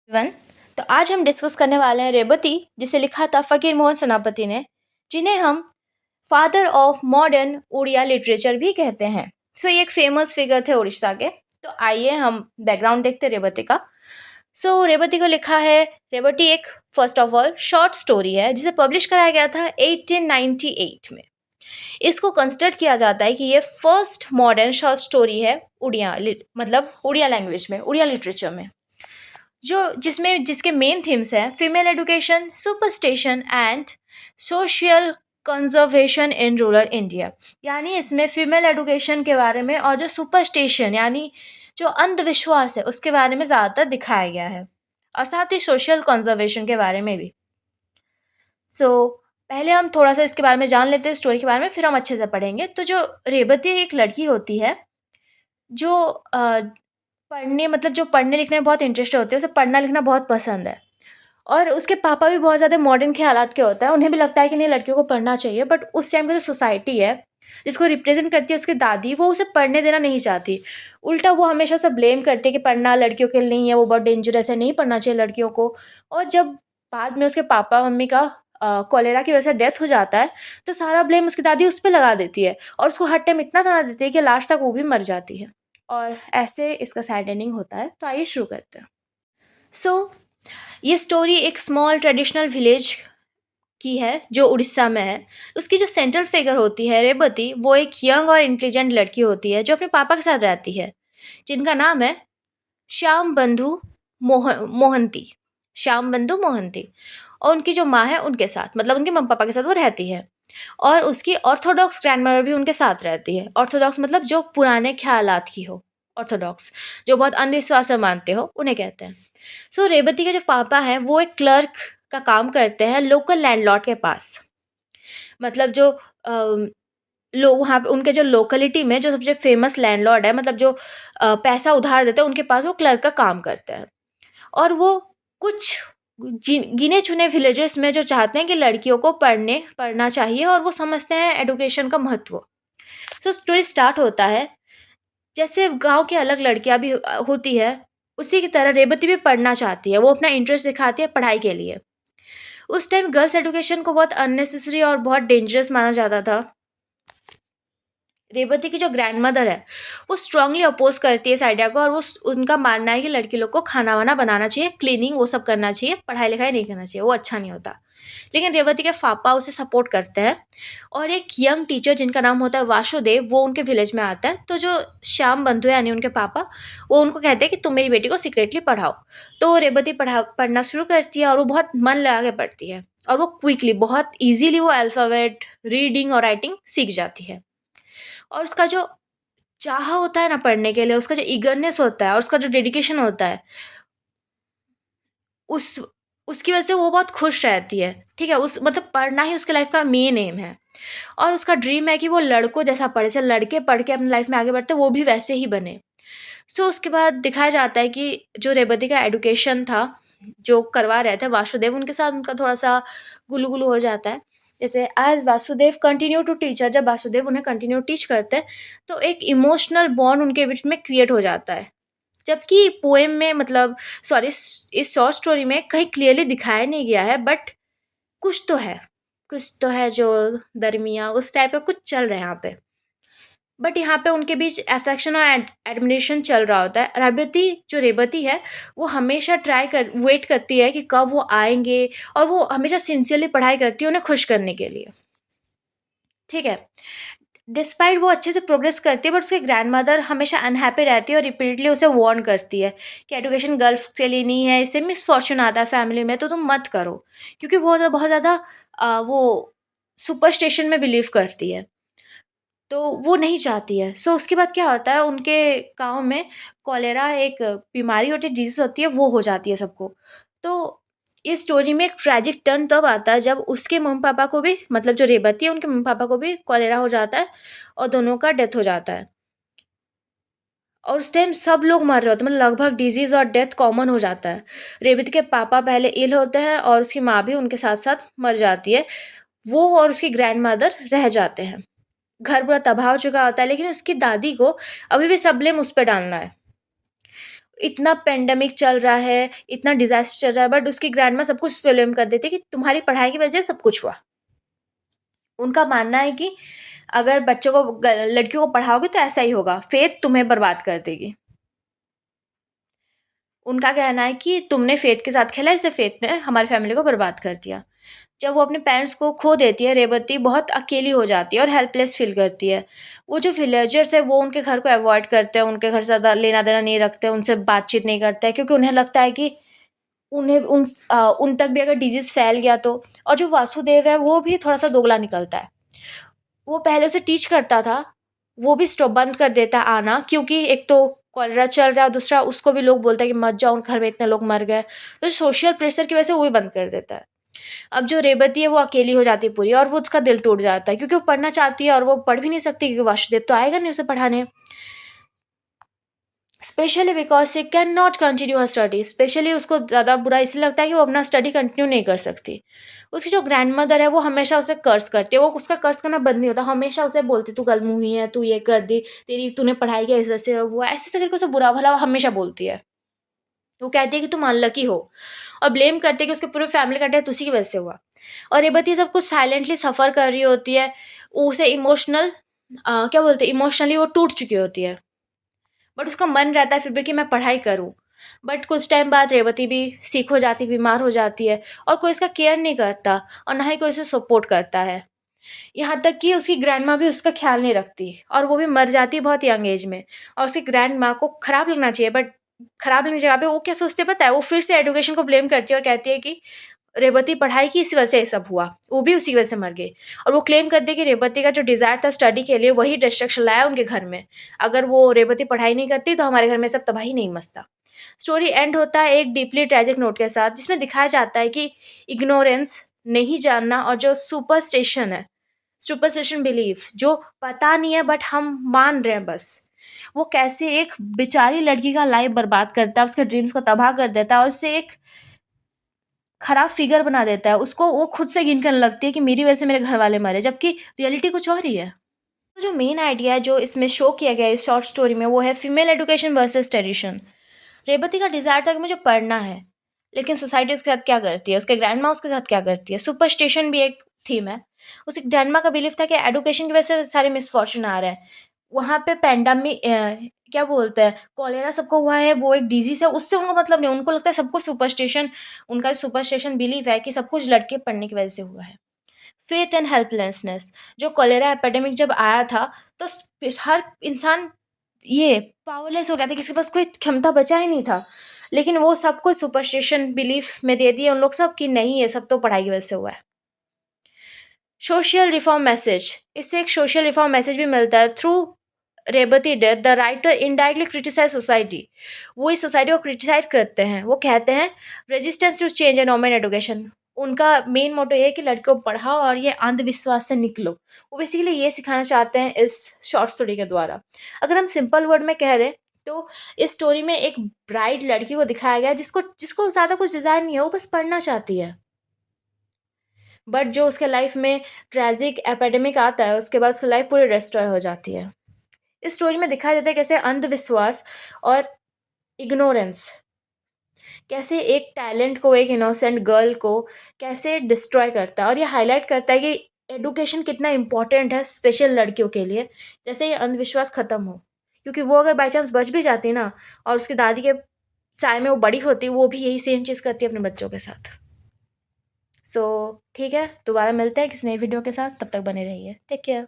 One. तो आज हम डिस्कस करने वाले हैं रेवती, जिसे लिखा था फ़कीर मोहन सेनापति ने, जिन्हें हम father of modern Odia literature भी कहते हैं। ये एक फेमस फिगर थे उड़ीसा के। तो आइए हम बैकग्राउंड देखते हैं रेवती का। रेवती को लिखा है। रेवती एक first of all short story है जिसे पब्लिश कराया गया था 1898 में। इसको कंसिडर किया जाता है कि ये फर्स्ट मॉडर्न शॉर्ट स्टोरी है उड़िया मतलब उड़िया लैंग्वेज में, उड़िया लिटरेचर में, जो जिसके मेन थीम्स हैं female education, superstition and social conservation in rural India. यानी इसमें फीमेल एजुकेशन के बारे में और जो सुपरस्टिशन यानी जो अंधविश्वास है उसके बारे में ज़्यादातर दिखाया गया है, और साथ ही सोशल कंजर्वेशन के बारे में भी। पहले हम थोड़ा सा इसके बारे में जान लेते हैं, स्टोरी के बारे में, फिर हम अच्छे से पढ़ेंगे। तो जो रेवती एक लड़की होती है जो जो पढ़ने लिखने में बहुत इंटरेस्ट होती है, उसे पढ़ना लिखना बहुत पसंद है। और उसके पापा भी बहुत ज़्यादा मॉडर्न ख़यालात के होते हैं, उन्हें भी लगता है कि नहीं, लड़कियों को पढ़ना चाहिए। बट उस टाइम की जो सोसाइटी है जिसको रिप्रेजेंट करती है उसकी दादी, वो उसे पढ़ने देना नहीं चाहती। उल्टा वो हमेशा से ब्लेम करती है कि पढ़ना लड़कियों के लिए नहीं है, वो बहुत डेंजरस है, नहीं पढ़ना चाहिए लड़कियों को। और जब बाद में उसके पापा मम्मी का कॉलेरा की वजह से डेथ हो जाता है, तो सारा ब्लेम उसकी दादी उस पे लगा देती है और उसको हर टाइम इतना तना देती है कि लास्ट तक वो भी मर जाती है। और ऐसे इसका सैड एंडिंग होता है। तो आइए शुरू करते हैं। सो ये स्टोरी एक स्मॉल ट्रेडिशनल विलेज की है जो उड़ीसा में है। उसकी जो सेंट्रल फिगर होती है रेवती, वो एक यंग और इंटेलिजेंट लड़की होती है जो अपने पापा के साथ रहती है, जिनका नाम है श्याम बंधु मोहंती। श्याम बंधु मोहंती। और उनकी जो माँ है उनके साथ, मतलब उनके मम्मी पापा के साथ वो रहती है। और उसकी ऑर्थोडॉक्स ग्रैंडमदर भी उनके साथ रहती है। ऑर्थोडॉक्स मतलब जो पुराने ख्यालात की हो। ऑर्थोडॉक्स जो बहुत अंधविश्वास में मानते हो उन्हें कहते हैं। रेवती के जो पापा हैं वो एक क्लर्क का काम करते हैं लोकल लैंडलॉर्ड के पास। मतलब जो लोग वहाँ पे उनके जो लोकेलिटी में जो सबसे फेमस लैंडलॉर्ड है, मतलब जो पैसा उधार देते हैं, उनके पास वो क्लर्क का काम करते हैं। और वो कुछ गिने चुने विलेजर्स में जो चाहते हैं कि लड़कियों को पढ़ना चाहिए और वो समझते हैं एडुकेशन का महत्व। स्टोरी स्टार्ट होता है जैसे गांव की अलग लड़कियां भी होती है, उसी की तरह रेवती भी पढ़ना चाहती है। वो अपना इंटरेस्ट दिखाती है पढ़ाई के लिए। उस टाइम गर्ल्स एजुकेशन को बहुत अननेसेसरी और बहुत डेंजरस माना जाता था। रेवती की जो ग्रैंडमदर है वो स्ट्रांगली अपोज करती है इस आइडिया को, और वो उनका मानना है कि लड़की लोग को खाना वाना बनाना चाहिए, क्लीनिंग वो सब करना चाहिए, पढ़ाई लिखाई नहीं करना चाहिए, वो अच्छा नहीं होता। लेकिन रेवती के पापा उसे सपोर्ट करते हैं। और एक यंग टीचर जिनका नाम होता है वासुदेव, वो उनके विलेज में आता है। तो जो श्याम बंधु यानी उनके पापा, वो उनको कहते हैं कि तुम मेरी बेटी को सीक्रेटली पढ़ाओ। तो रेवती पढ़ना शुरू करती है और वो बहुत मन लगा के पढ़ती है। और वो क्विकली, बहुत ईजीली वो अल्फ़ाबेट, रीडिंग और राइटिंग सीख जाती है। और उसका जो चाह होता है ना पढ़ने के लिए, उसका जो ईगरनेस होता है और उसका जो डेडिकेशन होता है, उस उसकी वजह से वो बहुत खुश रहती है। ठीक है? उस मतलब पढ़ना ही उसकी लाइफ़ का मेन एम है। और उसका ड्रीम है कि वो लड़कों जैसा पढ़े, जैसे लड़के पढ़ के अपनी लाइफ़ में आगे बढ़ते हैं, वो भी वैसे ही बने। उसके बाद दिखाया जाता है कि जो रेवती का एजुकेशन था, जो करवा रहे थे वासुदेव, उनके साथ उनका थोड़ा-सा गुलू-गुलू हो जाता है। जैसे as Vasudev continue to teach her, जब वासुदेव उन्हें कंटिन्यू टीच करते हैं, तो एक इमोशनल बॉन्ड उनके बीच में क्रिएट हो जाता है। जबकि पोएम में, मतलब सॉरी, इस शॉर्ट स्टोरी में कहीं क्लियरली दिखाया नहीं गया है, बट कुछ तो है। कुछ तो है जो दरमियाँ उस टाइप का कुछ चल रहा है यहाँ पे। बट यहाँ पे उनके बीच अफेक्शन और एडमिरेशन चल रहा होता है। रेवती है, वो हमेशा वेट करती है कि कब वो आएँगे, और वो हमेशा सिंसियरली पढ़ाई करती है उन्हें खुश करने के लिए। ठीक है? डिस्पाइट वो अच्छे से प्रोग्रेस करती है, बट उसकी ग्रैंडमदर हमेशा अनहैप्पी रहती है और रिपीटेडली उसे वार्न करती है कि एजुकेशन गर्ल्स के लिए नहीं है, इससे मिसफॉर्च्यून आता है फैमिली में, तो तुम मत करो। क्योंकि बहुत ज़्यादा वो सुपरस्टिशन में बिलीव करती है। तो वो नहीं चाहती है। उसके बाद क्या होता है, उनके गाँव में कॉलेरा एक बीमारी होती है, डिज़ीज़ होती है, वो हो जाती है सबको। तो इस स्टोरी में एक ट्रेजिक टर्न तब आता है जब उसके मम्मी-पापा को भी, मतलब जो रेवती है उनके मम्मी-पापा को भी कॉलेरा हो जाता है और दोनों का डेथ हो जाता है। और उस टाइम सब लोग मर रहे होते हैं, मतलब लगभग डिज़ीज़ और डेथ कॉमन हो जाता है। रेवती के पापा पहले इल होते हैं और उसकी माँ भी उनके साथ-साथ मर जाती है। वो और उसकी ग्रैंडमदर रह जाते हैं। घर पूरा तबाह हो चुका होता है, लेकिन उसकी दादी को अभी भी सब ब्लेम उस पे डालना है। इतना पेंडेमिक चल रहा है, इतना डिज़ास्टर चल रहा है, बट उसकी ग्रैंडमा सब कुछ उस पे ब्लेम कर देती है कि तुम्हारी पढ़ाई की वजह से सब कुछ हुआ। उनका मानना है कि अगर बच्चों को लड़कियों को पढ़ाओगे तो ऐसा ही होगा, फेथ तुम्हें बर्बाद कर देगी। उनका कहना है कि तुमने फेथ के साथ खेला, इसलिए फेथ ने हमारी फैमिली को बर्बाद कर दिया। जब वो अपने पेरेंट्स को खो देती है, रेवती बहुत अकेली हो जाती है और हेल्पलेस फील करती है। वो जो विलेजर्स है वो उनके घर को अवॉइड करते हैं, उनके घर से ज़्यादा लेना देना नहीं रखते, उनसे बातचीत नहीं करते हैं, क्योंकि उन्हें लगता है कि उन तक भी अगर डिजीज़ फैल गया तो। और जो वासुदेव है वो भी थोड़ा सा दोगला निकलता है। वो पहले उसे टीच करता था, वो भी स्टॉप बंद कर देता है आना, क्योंकि एक तो कॉलेरा चल रहा है, दूसरा उसको भी लोग बोलते हैं कि मत जाओ, उनके घर में इतने लोग मर गए। तो सोशल प्रेशर की वजह से वो भी बंद कर देता है। अब जो रेवती है वो अकेली हो जाती है पूरी, और वो उसका दिल टूट जाता है, क्योंकि वो पढ़ना चाहती है और वो पढ़ भी नहीं सकती, क्योंकि वासुदेव तो आएगा नहीं उसे पढ़ाने। Specially because she can not continue her study. Specially उसको ज़्यादा बुरा इसलिए लगता है कि वो अपना स्टडी कंटिन्यू नहीं कर सकती। उसकी जो ग्रैंड मदर है वो हमेशा उसे कर्स करती है, वो उसका कर्स करना बंद नहीं होता, हमेशा उसे बोलती तू कल मुँही है, तू ये कर दी, तेरी तूने पढ़ाई किया इस वजह से, वो ऐसे करके उसे बुरा भला हमेशा बोलती है। वो कहती है कि तुम अनलकी हो, और ब्लेम करती है कि उसके पूरे फैमिली का डेथ उसी की वजह से हुआ। और ये बच्ची सब कुछ साइलेंटली सफ़र कर रही होती है। उसे इमोशनल क्या बोलते हैं, इमोशनली वो टूट चुकी होती है। बट उसका मन रहता है फिर भी कि मैं पढ़ाई करूँ। बट कुछ टाइम बाद रेवती भी सिक हो जाती, बीमार हो जाती है, और कोई इसका केयर नहीं करता और ना ही कोई इसे सपोर्ट करता है। यहाँ तक कि उसकी ग्रैंडमा भी उसका ख़्याल नहीं रखती, और वो भी मर जाती है बहुत यंग एज में। और उसकी ग्रैंडमा को खराब लगना चाहिए, बट खराब लगने की जगह पे वो क्या सोचती है पता है? वो फिर से एजुकेशन को ब्लेम करती है और कहती है कि रेवती पढ़ाई की इस वजह से ये सब हुआ, वो भी उसी वजह से मर गई। और वो क्लेम करती है कि रेवती का जो डिज़ायर था स्टडी के लिए वही डिस्ट्रक्शन लाया उनके घर में। अगर वो रेवती पढ़ाई नहीं करती तो हमारे घर में सब तबाही नहीं मचता। स्टोरी एंड होता है एक डीपली ट्रेजिक नोट के साथ, जिसमें दिखाया जाता है कि इग्नोरेंस, नहीं जानना, और जो सुपरस्टिशन है, सुपरस्टिशन बिलीफ, जो पता नहीं है बट हम मान रहे हैं बस, वो कैसे एक बेचारी लड़की का लाइफ बर्बाद करता है, उसके ड्रीम्स को तबाह कर देता है और उससे एक खराब फिगर बना देता है। उसको वो खुद से घिन करने लगती है कि मेरी वजह से मेरे घर वाले मरे, जबकि रियलिटी कुछ और ही है। तो जो मेन आइडिया है जो इसमें शो किया गया है इस शॉर्ट स्टोरी में, वो है female education versus tradition. Revati का डिज़ायर था कि मुझे पढ़ना है, लेकिन सोसाइटी उसके साथ क्या करती है, उसके ग्रैंडमा उसके साथ क्या करती है। सुपरस्टिशन भी एक थीम है। उसकी ग्रैंडमा का बिलीफ था कि एजुकेशन की वजह से सारे मिसफॉर्च्यून आ रहे हैं। वहाँ पे पैंडेमिक क्या बोलते हैं, कॉलेरा सबको हुआ है, वो एक डिज़ीज़ है, उससे उनको मतलब नहीं, उनको लगता है सब कुछ सुपरस्टिशन, उनका सुपरस्टिशन बिलीफ है कि सब कुछ लड़के पढ़ने की वजह से हुआ है। फेथ एंड हेल्पलेसनेस, जो कॉलेरा एपिडेमिक जब आया था, तो हर इंसान ये पावरलेस हो गया था, किसी के पास कोई क्षमता बचा ही नहीं था। लेकिन वो सब कुछ सुपरस्टिशन बिलीफ में दे दिए उन लोग सब कि नहीं, ये सब तो पढ़ाई की वजह से हुआ है। सोशल रिफॉर्म मैसेज, इससे एक सोशल रिफॉर्म मैसेज भी मिलता है through Rebati death. The writer indirectly criticise society, वो इस सोसाइटी को क्रिटिसाइज करते हैं। वो कहते हैं resistance to change and women education. उनका मेन मोटो ये है कि लड़कियों को पढ़ाओ और ये अंधविश्वास से निकलो। वो बेसिकली ये सिखाना चाहते हैं इस शॉर्ट स्टोरी के द्वारा। अगर हम सिंपल वर्ड में कह दें तो इस स्टोरी में एक ब्राइट लड़की को दिखाया गया जिसको जिसको ज़्यादा कुछ डिज़ाइन नहीं है, वो बस पढ़ना चाहती है। बट जो उसके लाइफ में ट्रेजिक एपिडेमिक आता है, उसके बाद उसकी लाइफ पूरी डिस्ट्रॉय हो जाती है। इस स्टोरी में दिखाया जाता है कैसे अंधविश्वास और इग्नोरेंस कैसे एक टैलेंट को, एक इनोसेंट गर्ल को कैसे डिस्ट्रॉय करता है। और ये हाईलाइट करता है कि एडुकेशन कितना इम्पोर्टेंट है स्पेशल लड़कियों के लिए, जैसे ये अंधविश्वास ख़त्म हो। क्योंकि वो अगर बाई चांस बच भी जाती ना, और उसकी दादी के साय में वो बड़ी होती, वो भी यही सेम चीज़ करती है अपने बच्चों के साथ। सो ठीक है, दोबारा मिलते हैं किसी नई वीडियो के साथ, तब तक बने रहिए, टेक केयर।